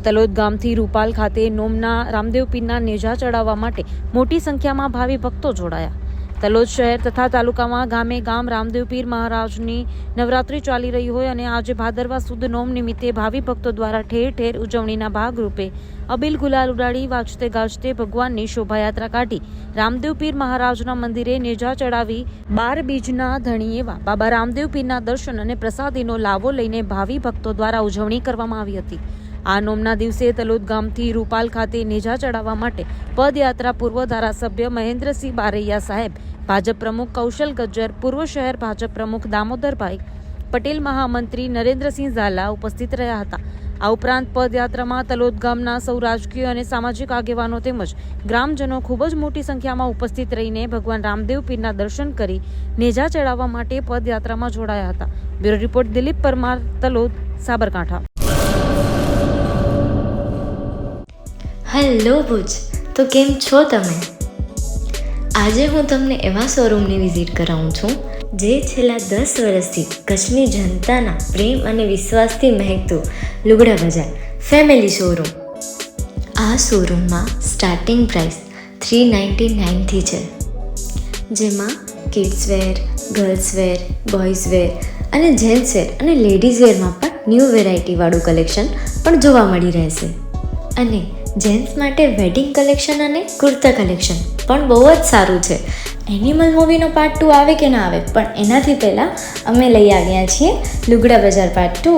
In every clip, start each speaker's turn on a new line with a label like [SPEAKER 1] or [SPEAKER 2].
[SPEAKER 1] તલોદ ગામથી રૂપાલ ખાતે નોમના રામદેવ પીરના નેજા ચડાવવા માટે મોટી સંખ્યામાં ભાવિ ભક્તો જોડાયા. તલોદ શહેર તથા તાલુકામાં ગામે ગામ રામદેવ પીર મહારાજની નવરાત્રિ ચાલી રહી હોય અને આજે ભાદરવા સુદ નોમ નિમિત્તે ભાવિ ભક્તો દ્વારા ઠેર ઠેર ઉજવણીના ભાગરૂપે અબીલ ગુલાલ ઉડાડી વાજતે ગાજતે ભગવાનની શોભાયાત્રા કાઢી રામદેવ પીર મહારાજના મંદિરે નેજા ચડાવી 12 બીજના ધણી એવા બાબા રામદેવ પીરના દર્શન અને પ્રસાદીનો લાવો લઈને ભાવિ ભક્તો દ્વારા ઉજવણી કરવામાં આવી હતી. આ નોમના દિવસે તલોદ ગામથી રૂપાલ ખાતે નેજા ચડાવવા માટે પદયાત્રા પૂર્વ ધારાસભ્ય મહેન્દ્રસિંહ બારૈયા સાહેબ, ભાજપ પ્રમુખ કૌશલ ગજ્જર, પૂર્વ શહેર ભાજપ પ્રમુખ દામોદરભાઈ પટેલ, મહામંત્રી નરેન્દ્રસિંહ ઝાલા ઉપસ્થિત રહ્યા હતા. આ ઉપરાંત પદયાત્રામાં તલોદ ગામના સૌ રાજકીય અને સામાજિક આગેવાનો તેમજ ગ્રામજનો ખૂબ જ મોટી સંખ્યામાં ઉપસ્થિત રહીને ભગવાન રામદેવ પીરના દર્શન કરી નેજા ચડાવવા માટે પદયાત્રામાં જોડાયા હતા. Bureau report Dilip Parmar, Talod, Sabarkantha.
[SPEAKER 2] Hello Bhuj, તો કેમ છો તમે? આજે હું તમને એવા શોરૂમની વિઝિટ કરાવું છું જે છેલ્લા 10 વર્ષથી કચ્છની જનતાના પ્રેમ અને વિશ્વાસથી મહેકતું લુગડા બજાર ફેમિલી શોરૂમ. આ શોરૂમમાં સ્ટાર્ટિંગ પ્રાઇસ 399થી છે, જેમાં kids wear, girls wear, boys wear અને જેન્ટ્સ વેર અને લેડીઝ વેરમાં પણ ન્યૂ વેરાયટીવાળું કલેક્શન પણ જોવા મળી રહેશે. અને જેન્ટ્સ માટે વેડિંગ કલેક્શન અને કુર્તા કલેક્શન પણ બહુ જ સારું છે. એનિમલ મૂવીનો પાર્ટ 2 આવે કે ના આવે, પણ એનાથી પહેલાં અમે લઈ આવ્યા છીએ લુગડા બજાર પાર્ટ 2,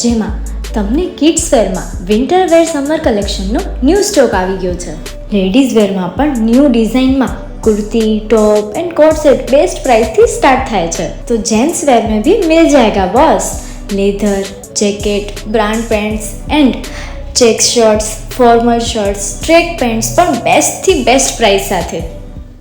[SPEAKER 2] જેમાં તમને કિડ્સ વેરમાં વિન્ટર વેર સમર કલેક્શનનો ન્યૂ સ્ટોક આવી ગયો છે. લેડીઝ વેરમાં પણ ન્યૂ ડિઝાઇનમાં kurti, top and coat set best price थी स्टार्ट थाय छे. तो जेंट्स वेर में भी मिल जाएगा boss. Leather, jacket, brand pants and check shirts, formal shirts, track pants પણ બેસ્ટ થી બેસ્ટ પ્રાઇસ સાથે.